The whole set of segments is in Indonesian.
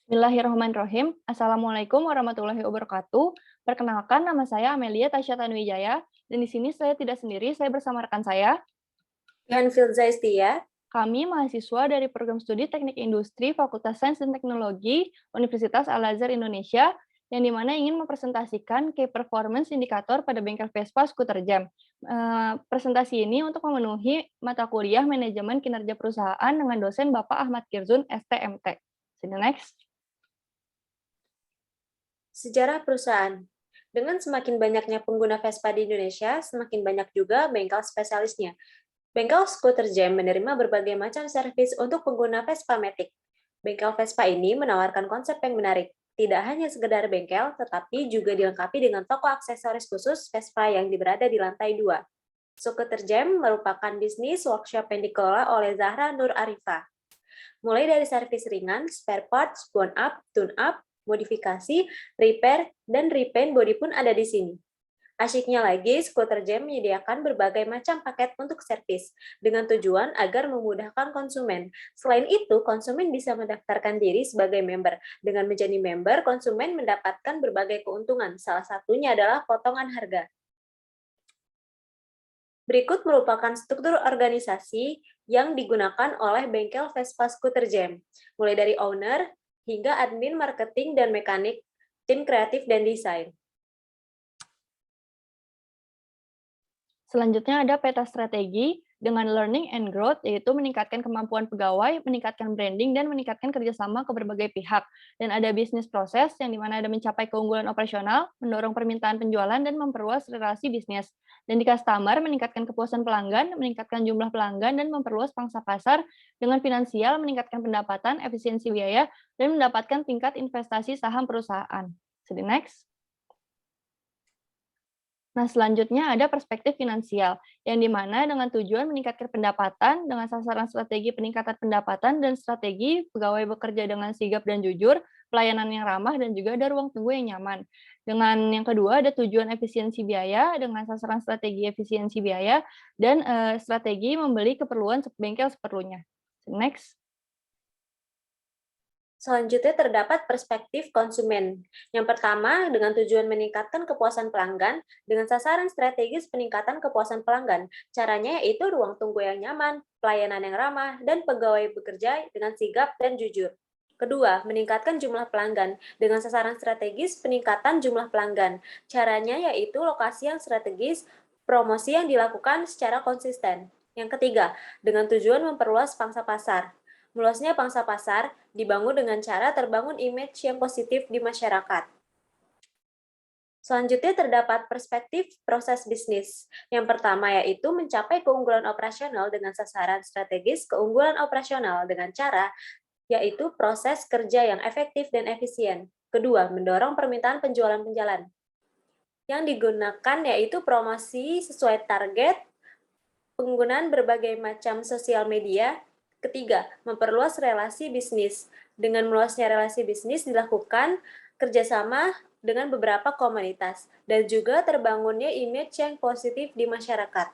Bismillahirrahmanirrahim. Assalamualaikum warahmatullahi wabarakatuh. Perkenalkan, nama saya Amelia Tasya Tanuwijaya, dan di sini saya tidak sendiri, saya bersama rekan saya. Yanfil Zaistia. Kami mahasiswa dari program studi Teknik Industri Fakultas Sains dan Teknologi Universitas Al-Azhar Indonesia, yang dimana ingin mempresentasikan key performance indikator pada bengkel Vespa skuter jam. Presentasi ini untuk memenuhi mata kuliah manajemen kinerja perusahaan dengan dosen Bapak Ahmad Kirzun, STMT. See you next. Sejarah perusahaan. Dengan semakin banyaknya pengguna Vespa di Indonesia, semakin banyak juga bengkel spesialisnya. Bengkel skuter jam menerima berbagai macam servis untuk pengguna Vespa Matic. Bengkel Vespa ini menawarkan konsep yang menarik. Tidak hanya sekedar bengkel, tetapi juga dilengkapi dengan toko aksesoris khusus Vespa yang berada di lantai 2. Skuter jam merupakan bisnis workshop yang dikelola oleh Zahra Nur Arifah. Mulai dari servis ringan, spare parts, bone up, tune up, modifikasi, repair, dan repaint body pun ada di sini. Asyiknya lagi, skuter jam menyediakan berbagai macam paket untuk servis, dengan tujuan agar memudahkan konsumen. Selain itu, konsumen bisa mendaftarkan diri sebagai member. Dengan menjadi member, konsumen mendapatkan berbagai keuntungan, salah satunya adalah potongan harga. Berikut merupakan struktur organisasi yang digunakan oleh bengkel Vespa skuter jam, mulai dari owner hingga admin marketing dan mekanik, tim kreatif dan desain. Selanjutnya ada peta strategi dengan learning and growth, yaitu meningkatkan kemampuan pegawai, meningkatkan branding, dan meningkatkan kerjasama ke berbagai pihak. Dan ada bisnis proses, yang dimana ada mencapai keunggulan operasional, mendorong permintaan penjualan, dan memperluas relasi bisnis. Dan di customer, meningkatkan kepuasan pelanggan, meningkatkan jumlah pelanggan, dan memperluas pangsa pasar. Dengan finansial, meningkatkan pendapatan, efisiensi biaya, dan mendapatkan tingkat investasi saham perusahaan. So the next. Nah, selanjutnya ada perspektif finansial, yang dimana dengan tujuan meningkatkan pendapatan, dengan sasaran strategi peningkatan pendapatan, dan strategi pegawai bekerja dengan sigap dan jujur, pelayanan yang ramah, dan juga ada ruang tunggu yang nyaman. Dengan yang kedua, ada tujuan efisiensi biaya, dengan sasaran strategi efisiensi biaya, dan strategi membeli keperluan bengkel seperlunya. Next. Selanjutnya terdapat perspektif konsumen. Yang pertama, dengan tujuan meningkatkan kepuasan pelanggan, dengan sasaran strategis peningkatan kepuasan pelanggan. Caranya yaitu ruang tunggu yang nyaman, pelayanan yang ramah, dan pegawai bekerja dengan sigap dan jujur. Kedua, meningkatkan jumlah pelanggan. Dengan sasaran strategis peningkatan jumlah pelanggan. Caranya yaitu lokasi yang strategis, promosi yang dilakukan secara konsisten. Yang ketiga, dengan tujuan memperluas pangsa pasar. Meluasnya pangsa pasar dibangun dengan cara terbangun image yang positif di masyarakat. Selanjutnya terdapat perspektif proses bisnis. Yang pertama yaitu mencapai keunggulan operasional dengan sasaran strategis keunggulan operasional dengan cara yaitu proses kerja yang efektif dan efisien. Kedua, mendorong permintaan penjualan. Yang digunakan yaitu promosi sesuai target, penggunaan berbagai macam sosial media. Ketiga, memperluas relasi bisnis. Dengan meluasnya relasi bisnis dilakukan kerjasama dengan beberapa komunitas dan juga terbangunnya image yang positif di masyarakat.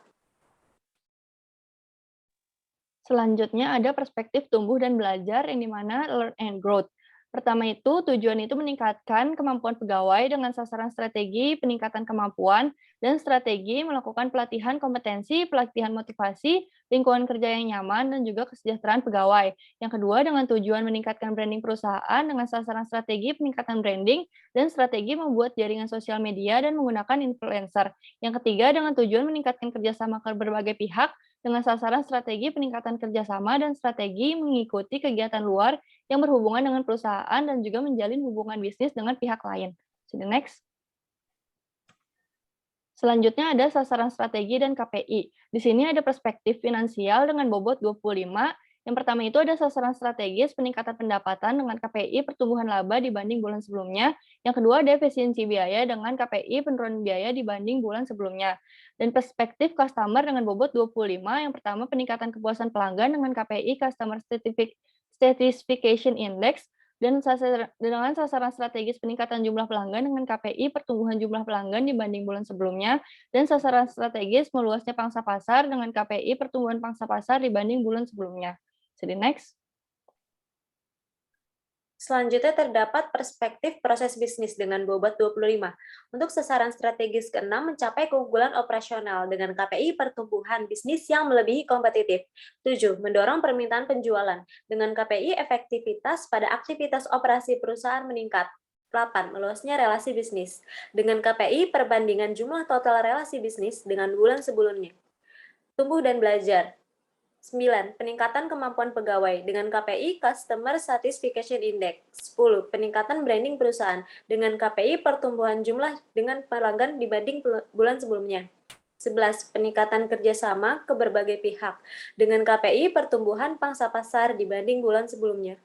Selanjutnya ada perspektif tumbuh dan belajar, yang dimana learn and growth. Pertama itu, tujuan itu meningkatkan kemampuan pegawai dengan sasaran strategi peningkatan kemampuan, dan strategi melakukan pelatihan kompetensi, pelatihan motivasi, lingkungan kerja yang nyaman, dan juga kesejahteraan pegawai. Yang kedua, dengan tujuan meningkatkan branding perusahaan dengan sasaran strategi peningkatan branding, dan strategi membuat jaringan sosial media dan menggunakan influencer. Yang ketiga, dengan tujuan meningkatkan kerjasama ke berbagai pihak, dengan sasaran strategi peningkatan kerjasama dan strategi mengikuti kegiatan luar yang berhubungan dengan perusahaan dan juga menjalin hubungan bisnis dengan pihak lain. So the next. Selanjutnya ada sasaran strategi dan KPI. Di sini ada perspektif finansial dengan bobot 25. Yang pertama itu ada sasaran strategis peningkatan pendapatan dengan KPI pertumbuhan laba dibanding bulan sebelumnya. Yang kedua ada efisiensi biaya dengan KPI penurunan biaya dibanding bulan sebelumnya. Dan perspektif customer dengan bobot 25. Yang pertama peningkatan kepuasan pelanggan dengan KPI Customer Satisfaction Index, dan dengan sasaran strategis peningkatan jumlah pelanggan dengan KPI pertumbuhan jumlah pelanggan dibanding bulan sebelumnya, dan sasaran strategis meluasnya pangsa pasar dengan KPI pertumbuhan pangsa pasar dibanding bulan sebelumnya. So the next. Selanjutnya terdapat perspektif proses bisnis dengan bobot 25. Untuk sasaran strategis ke-6 mencapai keunggulan operasional dengan KPI pertumbuhan bisnis yang melebihi kompetitif. 7. Mendorong permintaan penjualan dengan KPI efektivitas pada aktivitas operasi perusahaan meningkat. 8. Meluasnya relasi bisnis dengan KPI perbandingan jumlah total relasi bisnis dengan bulan sebelumnya. Tumbuh dan belajar. 9. Peningkatan kemampuan pegawai dengan KPI Customer Satisfaction Index. 10. Peningkatan branding perusahaan dengan KPI pertumbuhan jumlah dengan pelanggan dibanding bulan sebelumnya. 11. Peningkatan kerjasama ke berbagai pihak dengan KPI pertumbuhan pangsa pasar dibanding bulan sebelumnya.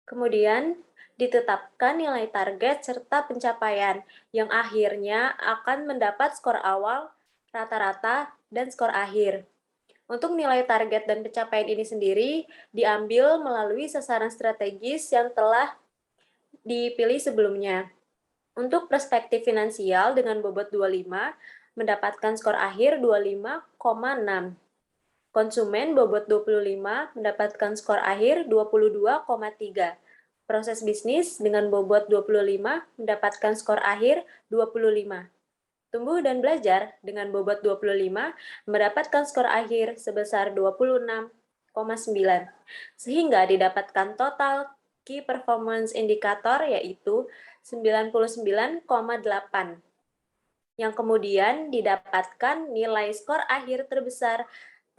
Kemudian, ditetapkan nilai target serta pencapaian yang akhirnya akan mendapat skor awal, rata-rata, dan skor akhir. Untuk nilai target dan pencapaian ini sendiri diambil melalui sasaran strategis yang telah dipilih sebelumnya. Untuk perspektif finansial dengan bobot 25, mendapatkan skor akhir 25,6. Konsumen bobot 25 mendapatkan skor akhir 22,3. Proses bisnis dengan bobot 25 mendapatkan skor akhir 25. Tumbuh dan belajar dengan bobot 25 mendapatkan skor akhir sebesar 26,9, sehingga didapatkan total Key Performance Indicator yaitu 99,8, yang kemudian didapatkan nilai skor akhir terbesar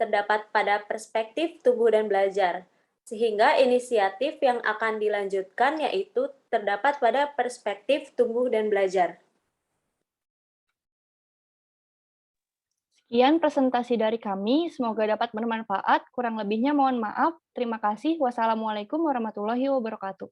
terdapat pada perspektif tumbuh dan belajar, sehingga inisiatif yang akan dilanjutkan yaitu terdapat pada perspektif tumbuh dan belajar. Sekian presentasi dari kami, semoga dapat bermanfaat. Kurang lebihnya mohon maaf. Terima kasih. Wassalamualaikum warahmatullahi wabarakatuh.